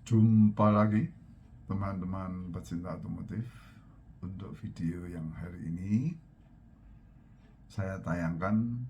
Jumpa lagi teman-teman pecinta otomotif. Untuk video yang hari ini saya tayangkan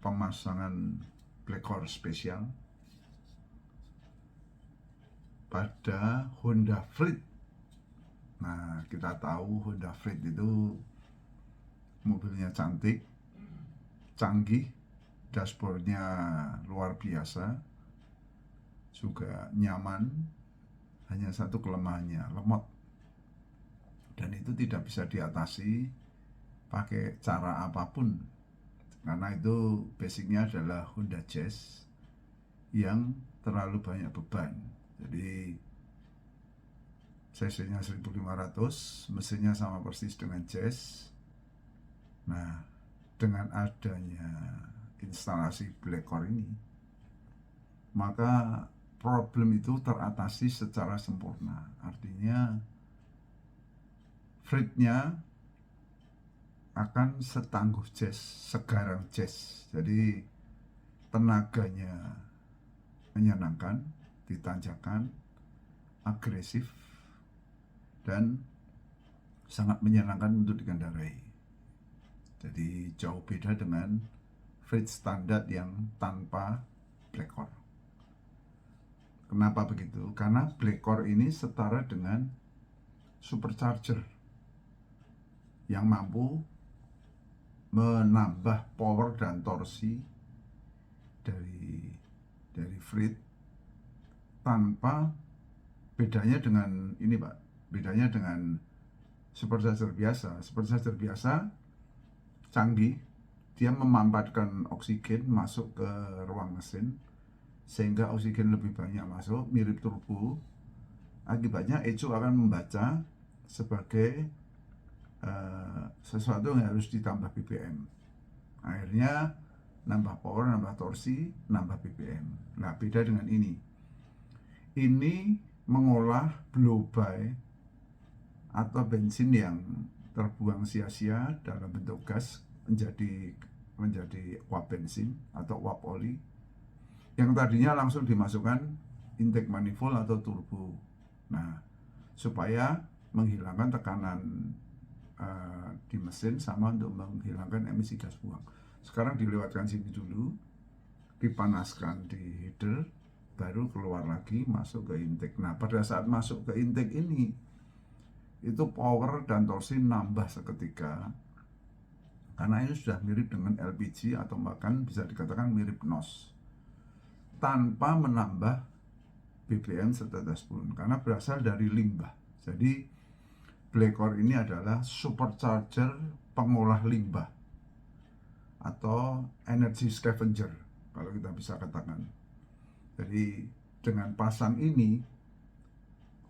pemasangan Blackcore spesial pada Honda Freed. Nah, kita tahu Honda Freed itu mobilnya cantik, canggih, dashboardnya luar biasa, juga nyaman. Hanya satu kelemahannya, lemot, dan itu tidak bisa diatasi pakai cara apapun, karena itu basicnya adalah Honda Jazz yang terlalu banyak beban. Jadi cc-nya 1500, mesinnya sama persis dengan Jazz. Nah, dengan adanya instalasi Blackcore ini, maka problem itu teratasi secara sempurna. Artinya Freed-nya akan setangguh Jazz, segarang Jazz. Jadi tenaganya menyenangkan, ditanjakan, agresif, dan sangat menyenangkan untuk dikendarai. Jadi jauh beda dengan Freed standar yang tanpa Blackcore. Kenapa begitu? Karena Blackcore ini setara dengan supercharger yang mampu menambah power dan torsi dari Freed tanpa, bedanya dengan ini Pak, bedanya dengan supercharger biasa. Supercharger biasa canggih, dia memanfaatkan oksigen masuk ke ruang mesin sehingga oksigen lebih banyak masuk, mirip turbo. Akibatnya ECU akan membaca sebagai sesuatu yang harus ditambah BBM. Akhirnya nambah power, nambah torsi, nambah BBM. Nah, beda dengan ini. Ini mengolah blow by atau bensin yang terbuang sia-sia dalam bentuk gas menjadi uap bensin atau uap oli yang tadinya langsung dimasukkan intake manifold atau turbo. Nah, supaya menghilangkan tekanan di mesin sama untuk menghilangkan emisi gas buang. Sekarang dilewatkan sini dulu, dipanaskan di header, baru keluar lagi masuk ke intake. Nah, pada saat masuk ke intake ini, itu power dan torsi nambah seketika, karena ini sudah mirip dengan LPG atau bahkan bisa dikatakan mirip NOS, tanpa menambah BBM setetes pun, karena berasal dari limbah. Jadi Blackcore ini adalah supercharger pengolah limbah atau energy scavenger, kalau kita bisa katakan. Jadi dengan pasang ini,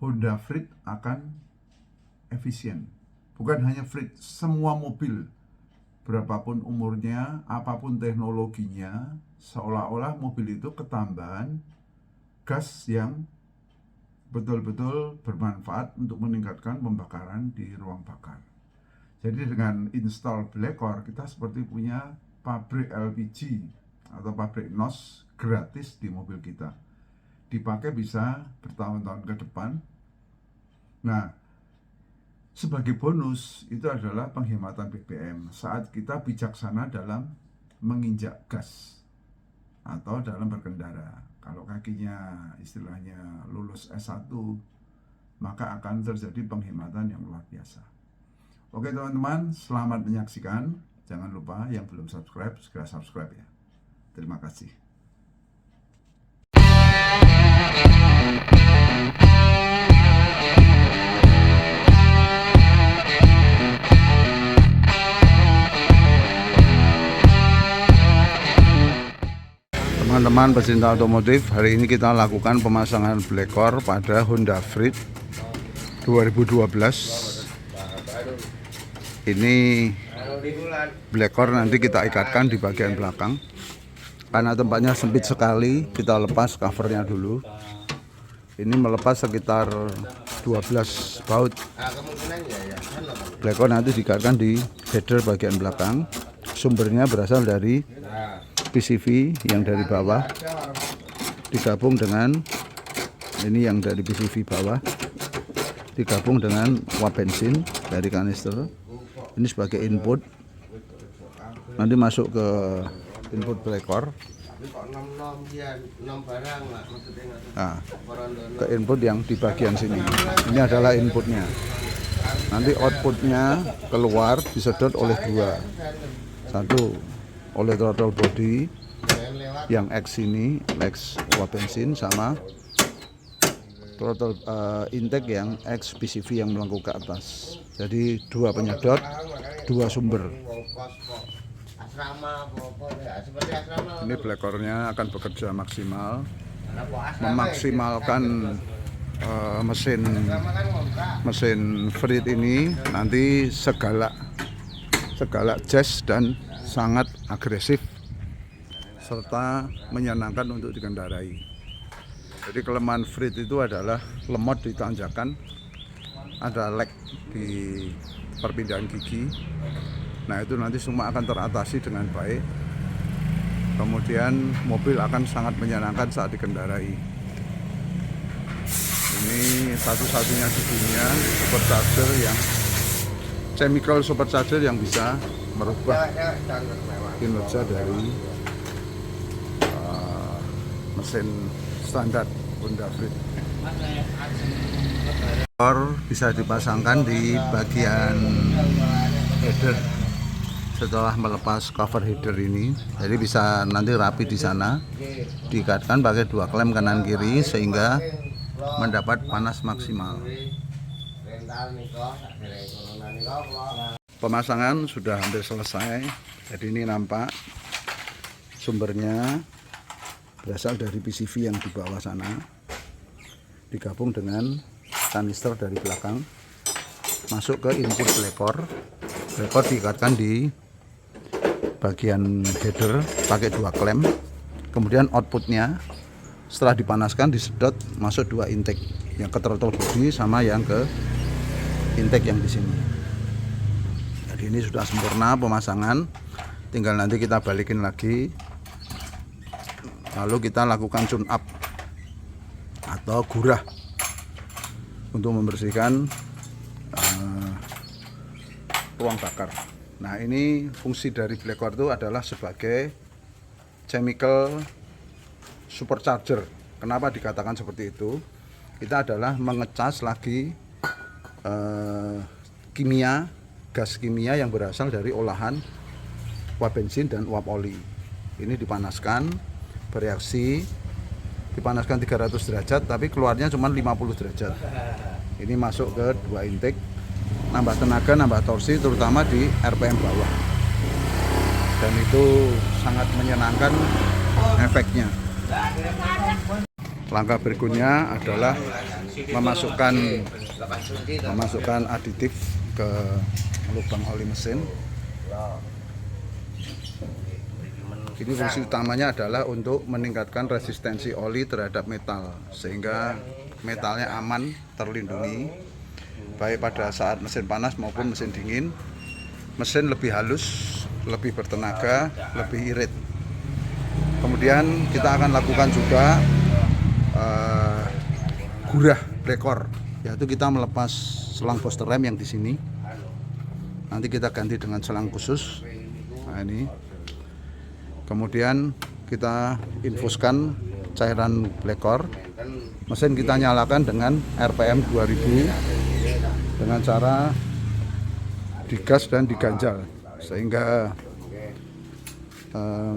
Honda Freed akan efisien. Bukan hanya Freed, semua mobil, berapapun umurnya, apapun teknologinya, seolah-olah mobil itu ketambahan gas yang betul-betul bermanfaat untuk meningkatkan pembakaran di ruang bakar. Jadi dengan install Blackcore, kita seperti punya pabrik LPG atau pabrik NOS gratis di mobil kita. Dipakai bisa bertahun-tahun ke depan. Nah, sebagai bonus itu adalah penghematan BBM saat kita bijaksana dalam menginjak gas atau dalam berkendara. Kalau kakinya istilahnya lulus S1, maka akan terjadi penghematan yang luar biasa. Oke teman-teman, selamat menyaksikan. Jangan lupa yang belum subscribe, segera subscribe ya. Terima kasih. Teman-teman pecinta otomotif, hari ini kita lakukan pemasangan Blackcore pada Honda Freed 2012. Ini Blackcore nanti kita ikatkan di bagian belakang. Karena tempatnya sempit sekali, kita lepas covernya dulu. Ini melepas sekitar 12 baut. Blackcore nanti diikatkan di header bagian belakang. Sumbernya berasal dari PCV yang dari bawah digabung dengan ini yang dari PCV bawah digabung dengan uap bensin dari kanister. Ini sebagai input, nanti masuk ke input breaker. Nah, ke input yang di bagian sini. Ini adalah inputnya. Nanti outputnya keluar disedot oleh dua. Satu oleh throttle body yang X ini, X uap bensin, sama throttle intake yang X PCV yang melengkung ke atas. Jadi dua penyedot, dua sumber. Ini blekornya akan bekerja maksimal, memaksimalkan mesin Frit ini nanti segala jazz dan sangat agresif serta menyenangkan untuk dikendarai. Jadi kelemahan Frit itu adalah lemot di tanjakan, ada lag di perpindahan gigi. Nah itu nanti semua akan teratasi dengan baik. Kemudian mobil akan sangat menyenangkan saat dikendarai. Ini satu-satunya di dunia supercharger yang chemical supercharger yang bisa merubah kinerja dari mesin standar Honda Frit. Bisa dipasangkan di bagian header setelah melepas cover header ini, jadi bisa nanti rapi di sana, diikatkan pakai dua klem kanan kiri sehingga mendapat panas maksimal. Pemasangan sudah hampir selesai, jadi ini nampak sumbernya berasal dari PCV yang di bawah sana, digabung dengan kanister dari belakang, masuk ke input breaker. Breaker diikatkan di bagian header pakai dua klem. Kemudian outputnya setelah dipanaskan disedot masuk dua intake, yang ke throttle body sama yang ke intake yang di sini. Jadi ini sudah sempurna pemasangan, tinggal nanti kita balikin lagi, lalu kita lakukan tune up atau gurah untuk membersihkan ruang bakar. Nah ini fungsi dari bleker itu adalah sebagai chemical supercharger. Kenapa dikatakan seperti itu? Kita adalah mengecas lagi gas kimia yang berasal dari olahan uap bensin dan uap oli. Ini dipanaskan, bereaksi, dipanaskan 300 derajat, tapi keluarnya cuma 50 derajat. Ini masuk ke dua intake, nambah tenaga, nambah torsi, terutama di RPM bawah. Dan itu sangat menyenangkan efeknya. Langkah berikutnya adalah memasukkan aditif ke lubang oli mesin. Ini fungsi utamanya adalah untuk meningkatkan resistensi oli terhadap metal, sehingga metalnya aman, terlindungi, baik pada saat mesin panas maupun mesin dingin. Mesin lebih halus, lebih bertenaga, lebih irit. Kemudian kita akan lakukan juga gurah bleker, yaitu kita melepas selang booster rem yang di sini. Nanti kita ganti dengan selang khusus. Nah ini. Kemudian kita infuskan cairan bleker. Mesin kita nyalakan dengan RPM 2000 dengan cara digas dan diganjal, sehingga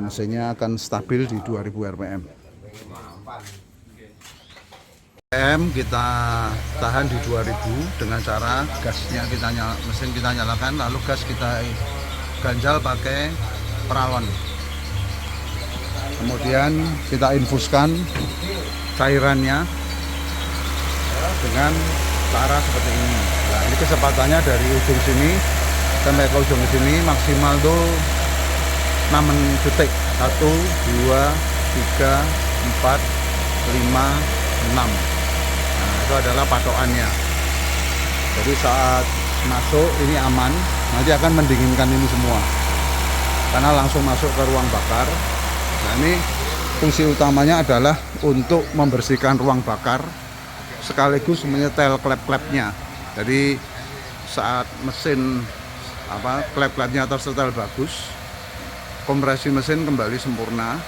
mesinnya akan stabil di 2000 RPM. Kita tahan di 2000 dengan cara mesin kita nyalakan, lalu gas kita ganjal pakai peralon. Kemudian kita infuskan cairannya dengan cara seperti ini. Nah, ini kecepatannya dari ujung sini sampai ke ujung sini maksimal tuh 6 detik. 1, 2, 3, 4, 5, 6. Nah, itu adalah patokannya. Jadi saat masuk ini aman, nanti akan mendinginkan ini semua karena langsung masuk ke ruang bakar. Nah ini fungsi utamanya adalah untuk membersihkan ruang bakar sekaligus menyetel klep-klepnya. Jadi saat mesin klep-klepnya tersetel bagus, kompresi mesin kembali sempurna,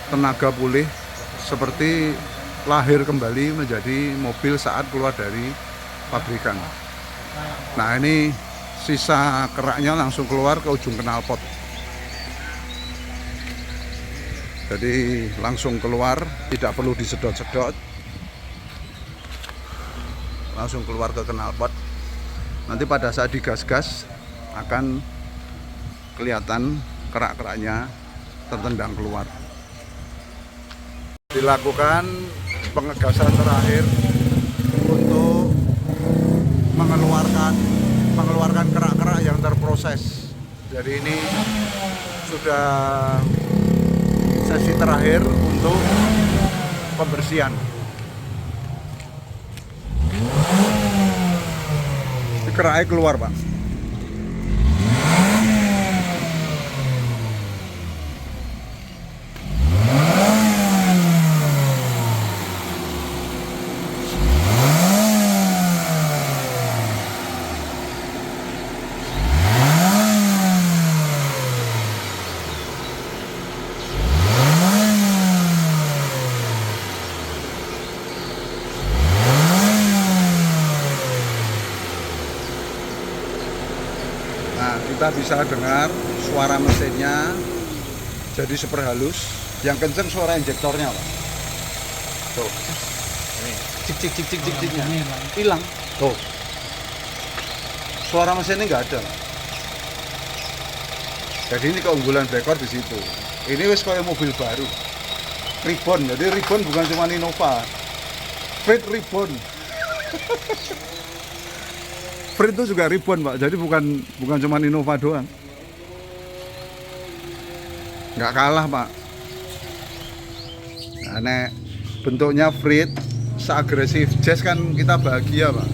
tenaga pulih seperti lahir kembali menjadi mobil saat keluar dari pabrikan. Nah, ini sisa keraknya langsung keluar ke ujung knalpot. Jadi langsung keluar, tidak perlu disedot-sedot, langsung keluar ke knalpot. Nanti pada saat digas-gas akan kelihatan kerak-keraknya tertendang keluar. Dilakukan pengegasan terakhir untuk mengeluarkan kerak-kerak yang terproses. Jadi ini sudah sesi terakhir untuk pembersihan. Keraknya keluar, Pak. Nah, kita bisa dengar suara mesinnya jadi super halus. Yang kenceng suara injektornya, Pak. Tuh. Ini cik-cik-cik-cik-ciknya hilang. Tuh. Suara mesinnya nggak ada, Pak. Jadi ini keunggulan Blackcore di situ. Ini wis kayak mobil baru. Ribbon. Jadi ribbon bukan cuma Innova. Freight ribbon. Freight itu juga ribbon, Pak. Jadi bukan cuma Innova doang. Nggak kalah, Pak. Nah, bentuknya Freight, seagresif Jazz kan kita bahagia, Pak.